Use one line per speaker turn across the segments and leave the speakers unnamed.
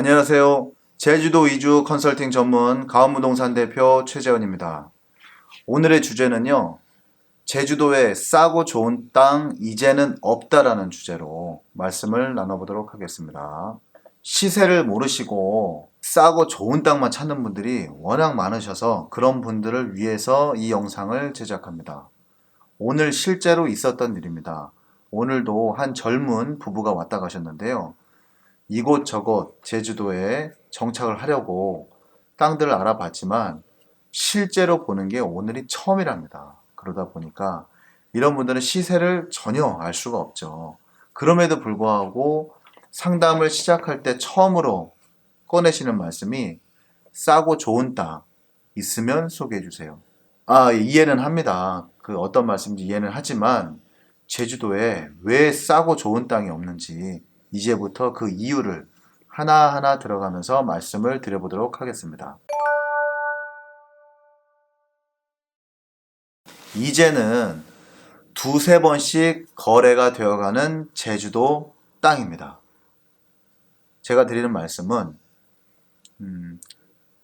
안녕하세요. 제주도 이주 컨설팅 전문 가온부동산 대표 최재원입니다. 오늘의 주제는요. 제주도에 싸고 좋은 땅 이제는 없다라는 주제로 말씀을 나눠보도록 하겠습니다. 시세를 모르시고 싸고 좋은 땅만 찾는 분들이 워낙 많으셔서 그런 분들을 위해서 이 영상을 제작합니다. 오늘 실제로 있었던 일입니다. 오늘도 한 젊은 부부가 왔다 가셨는데요. 이곳저곳 제주도에 정착을 하려고 땅들을 알아봤지만 실제로 보는 게 오늘이 처음이랍니다. 그러다 보니까 이런 분들은 시세를 전혀 알 수가 없죠. 그럼에도 불구하고 상담을 시작할 때 처음으로 꺼내시는 말씀이 싸고 좋은 땅 있으면 소개해 주세요. 이해는 합니다. 그 어떤 말씀인지 이해는 하지만 제주도에 왜 싸고 좋은 땅이 없는지 이제부터 그 이유를 하나하나 들어가면서 말씀을 드려보도록 하겠습니다. 이제는 두세 번씩 거래가 되어가는 제주도 땅입니다. 제가 드리는 말씀은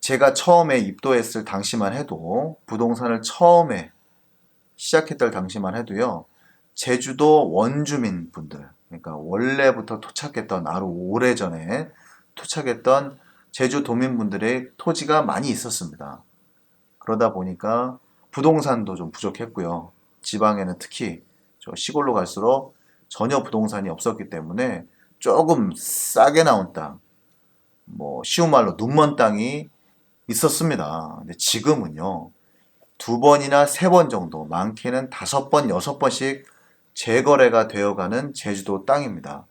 제가 처음에 입도했을 당시만 해도 부동산을 처음에 시작했던 당시만 해도요. 제주도 원주민 분들, 그러니까 원래부터 토착했던 아주 오래전에 토착했던 제주 도민분들의 토지가 많이 있었습니다. 그러다 보니까 부동산도 좀 부족했고요. 지방에는 특히 저 시골로 갈수록 전혀 부동산이 없었기 때문에 조금 싸게 나온 땅, 뭐 쉬운 말로 눈먼 땅이 있었습니다. 근데 지금은요. 두 번이나 세 번 정도, 많게는 다섯 번, 여섯 번씩 재거래가 되어가는 제주도 땅입니다.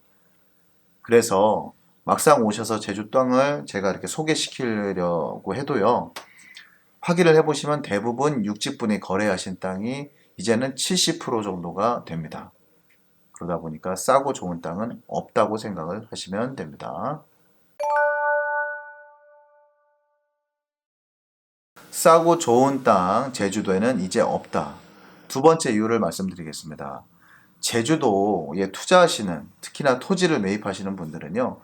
그래서 막상 오셔서 제주 땅을 제가 이렇게 소개시키려고 해도요. 확인을 해보시면 대부분 60분이 거래하신 땅이 이제는 70% 정도가 됩니다. 그러다 보니까 싸고 좋은 땅은 없다고 생각을 하시면 됩니다. 싸고 좋은 땅 제주도에는 이제 없다. 두 번째 이유를 말씀드리겠습니다. 제주도에 투자하시는, 특히나 토지를 매입하시는 분들은요,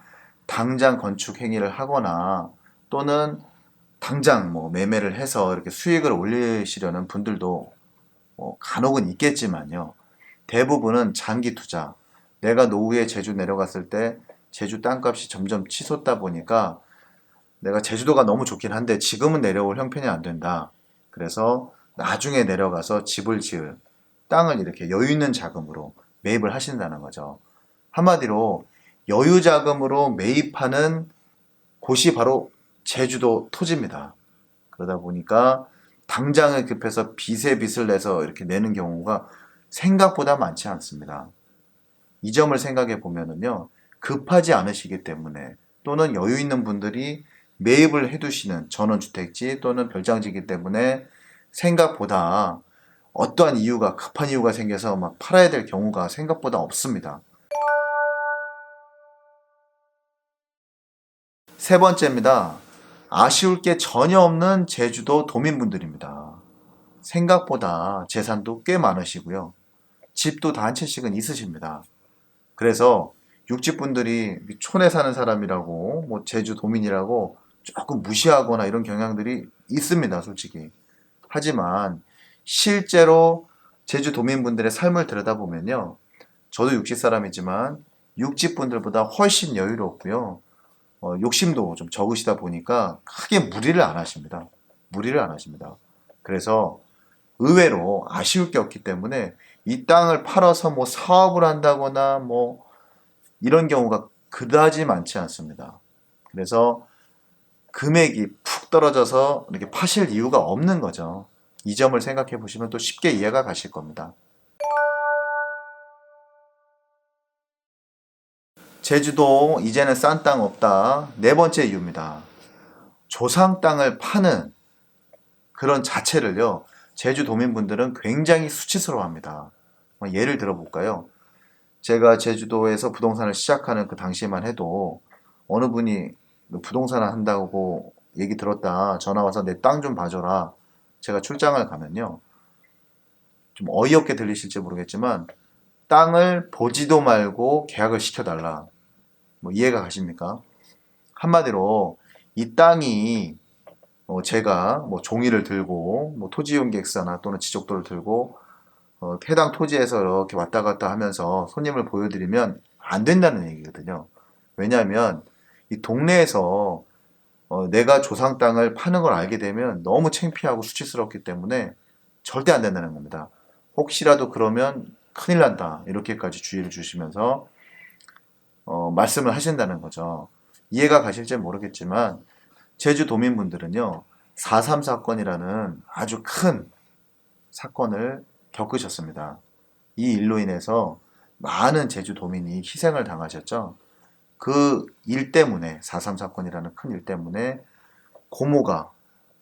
당장 건축 행위를 하거나 또는 당장 뭐 매매를 해서 이렇게 수익을 올리시려는 분들도 간혹은 있겠지만요. 대부분은 장기 투자. 내가 노후에 제주 내려갔을 때 제주 땅값이 점점 치솟다 보니까 내가 제주도가 너무 좋긴 한데 지금은 내려올 형편이 안 된다. 그래서 나중에 내려가서 집을 지을 땅을 이렇게 여유 있는 자금으로 매입을 하신다는 거죠. 한마디로 여유 자금으로 매입하는 곳이 바로 제주도 토지입니다. 그러다 보니까 당장을 급해서 빚에 빚을 내서 이렇게 내는 경우가 생각보다 많지 않습니다. 이 점을 생각해 보면은요, 급하지 않으시기 때문에 또는 여유 있는 분들이 매입을 해두시는 전원주택지 또는 별장지이기 때문에 생각보다 어떠한 이유가, 급한 이유가 생겨서 막 팔아야 될 경우가 생각보다 없습니다. 세 번째입니다. 아쉬울 게 전혀 없는 제주도 도민분들입니다. 생각보다 재산도 꽤 많으시고요. 집도 다 한 채씩은 있으십니다. 그래서 육지분들이 촌에 사는 사람이라고, 뭐 제주 도민이라고 조금 무시하거나 이런 경향들이 있습니다, 솔직히. 하지만 실제로 제주 도민분들의 삶을 들여다보면요. 저도 육지 사람이지만 육지분들보다 훨씬 여유롭고요. 욕심도 좀 적으시다 보니까 크게 무리를 안 하십니다. 무리를 안 하십니다. 그래서 의외로 아쉬울 게 없기 때문에 이 땅을 팔아서 뭐 사업을 한다거나 뭐 이런 경우가 그다지 많지 않습니다. 그래서 금액이 푹 떨어져서 이렇게 파실 이유가 없는 거죠. 이 점을 생각해 보시면 또 쉽게 이해가 가실 겁니다. 제주도 이제는 싼 땅 없다. 네 번째 이유입니다. 조상 땅을 파는 그런 자체를요. 제주 도민분들은 굉장히 수치스러워합니다. 예를 들어 볼까요? 제가 제주도에서 부동산을 시작하는 그 당시에만 해도 어느 분이 부동산을 한다고 얘기 들었다. 전화 와서 내 땅 좀 봐줘라. 제가 출장을 가면요. 좀 어이없게 들리실지 모르겠지만 땅을 보지도 말고 계약을 시켜달라. 뭐 이해가 가십니까? 한마디로 이 땅이 제가 뭐 종이를 들고 뭐 토지용객서나 또는 지적도를 들고 해당 토지에서 이렇게 왔다 갔다 하면서 손님을 보여드리면 안 된다는 얘기거든요. 왜냐하면 이 동네에서 내가 조상 땅을 파는 걸 알게 되면 너무 창피하고 수치스럽기 때문에 절대 안 된다는 겁니다. 혹시라도 그러면 큰일 난다. 이렇게까지 주의를 주시면서 말씀을 하신다는 거죠. 이해가 가실지 모르겠지만 제주 도민분들은요. 4.3 사건이라는 아주 큰 사건을 겪으셨습니다. 이 일로 인해서 많은 제주 도민이 희생을 당하셨죠. 그 일 때문에 4.3 사건이라는 큰 일 때문에 고모가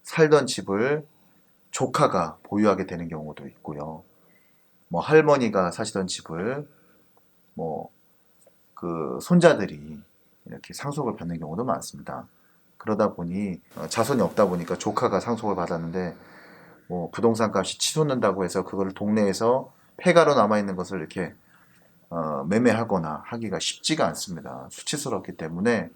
살던 집을 조카가 보유하게 되는 경우도 있고요. 뭐 할머니가 사시던 집을 뭐 그 손자들이 이렇게 상속을 받는 경우도 많습니다. 그러다 보니 자손이 없다 보니까 조카가 상속을 받았는데 뭐 부동산 값이 치솟는다고 해서 그거를 동네에서 폐가로 남아있는 것을 이렇게 매매하거나 하기가 쉽지가 않습니다. 수치스럽기 때문에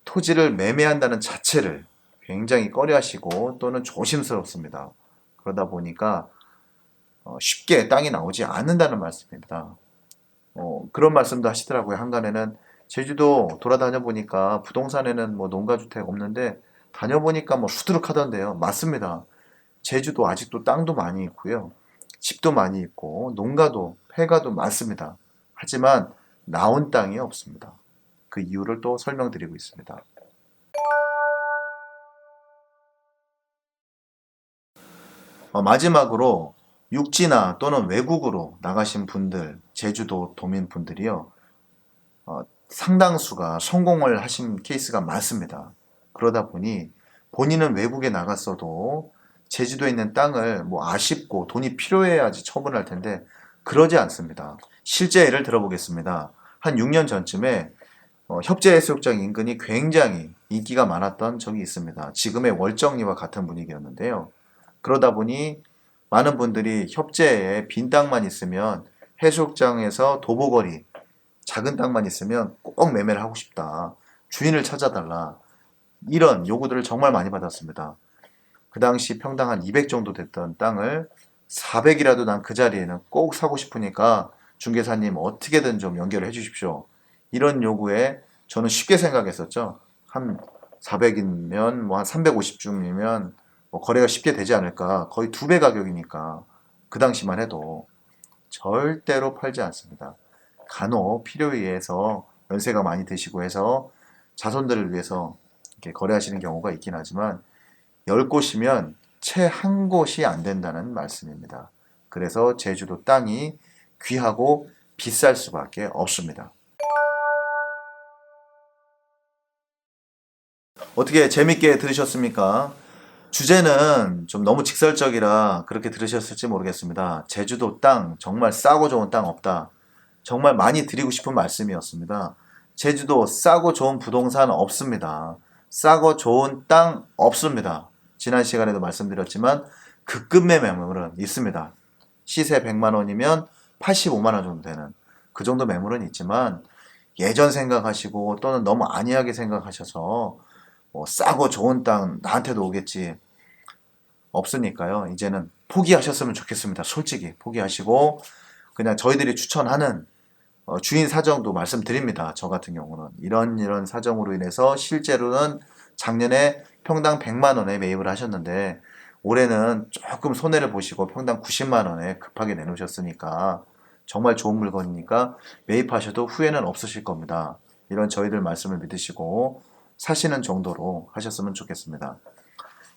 토지를 매매한다는 자체를 굉장히 꺼려하시고 또는 조심스럽습니다. 그러다 보니까 쉽게 땅이 나오지 않는다는 말씀입니다. 그런 말씀도 하시더라고요. 한간에는 제주도 돌아다녀 보니까 부동산에는 뭐 농가주택 없는데 다녀보니까 뭐 수두룩하던데요. 맞습니다. 제주도 아직도 땅도 많이 있고요. 집도 많이 있고 농가도 폐가도 많습니다. 하지만 나온 땅이 없습니다. 그 이유를 또 설명드리고 있습니다. 마지막으로 육지나 또는 외국으로 나가신 분들, 제주도 도민분들이요. 상당수가 성공을 하신 케이스가 많습니다. 그러다 보니 본인은 외국에 나갔어도 제주도에 있는 땅을 뭐 아쉽고 돈이 필요해야지 처분할 텐데 그러지 않습니다. 실제 예를 들어보겠습니다. 한 6년 전쯤에 협재해수욕장 인근이 굉장히 인기가 많았던 적이 있습니다. 지금의 월정리와 같은 분위기였는데요. 그러다 보니 많은 분들이 협재에 빈 땅만 있으면 해수욕장에서 도보거리 작은 땅만 있으면 꼭 매매를 하고 싶다. 주인을 찾아달라. 이런 요구들을 정말 많이 받았습니다. 그 당시 평당 한 200 정도 됐던 땅을 400이라도 난 그 자리에는 꼭 사고 싶으니까 중개사님 어떻게든 좀 연결을 해 주십시오. 이런 요구에 저는 쉽게 생각했었죠. 한 400이면 뭐 한 350쯤이면 뭐 거래가 쉽게 되지 않을까. 거의 2배 가격이니까 그 당시만 해도 절대로 팔지 않습니다. 간혹 필요에 의해서 연세가 많이 드시고 해서 자손들을 위해서 이렇게 거래하시는 경우가 있긴 하지만 10곳이면 채 한 곳이 안 된다는 말씀입니다. 그래서 제주도 땅이 귀하고 비쌀 수밖에 없습니다. 어떻게 재밌게 들으셨습니까? 주제는 좀 너무 직설적이라 그렇게 들으셨을지 모르겠습니다. 제주도 땅 정말 싸고 좋은 땅 없다. 정말 많이 드리고 싶은 말씀이었습니다. 제주도 싸고 좋은 부동산 없습니다. 싸고 좋은 땅 없습니다. 지난 시간에도 말씀드렸지만 급급 매물은 있습니다. 시세 100만 원이면 85만 원 정도 되는 그 정도 매물은 있지만 예전 생각하시고 또는 너무 안이하게 생각하셔서 뭐 싸고 좋은 땅 나한테도 오겠지 없으니까요. 이제는 포기하셨으면 좋겠습니다. 솔직히 포기하시고 그냥 저희들이 추천하는 주인 사정도 말씀드립니다. 저 같은 경우는 이런 사정으로 인해서 실제로는 작년에 평당 100만 원에 매입을 하셨는데 올해는 조금 손해를 보시고 평당 90만 원에 급하게 내놓으셨으니까 정말 좋은 물건이니까 매입하셔도 후회는 없으실 겁니다. 이런 저희들 말씀을 믿으시고 사시는 정도로 하셨으면 좋겠습니다.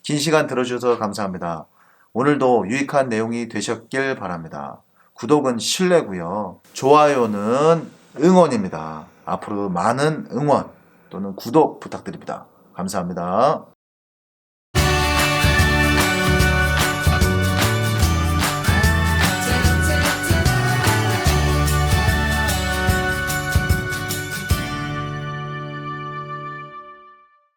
긴 시간 들어주셔서 감사합니다. 오늘도 유익한 내용이 되셨길 바랍니다. 구독은 신뢰고요. 좋아요는 응원입니다. 앞으로도 많은 응원 또는 구독 부탁드립니다. 감사합니다.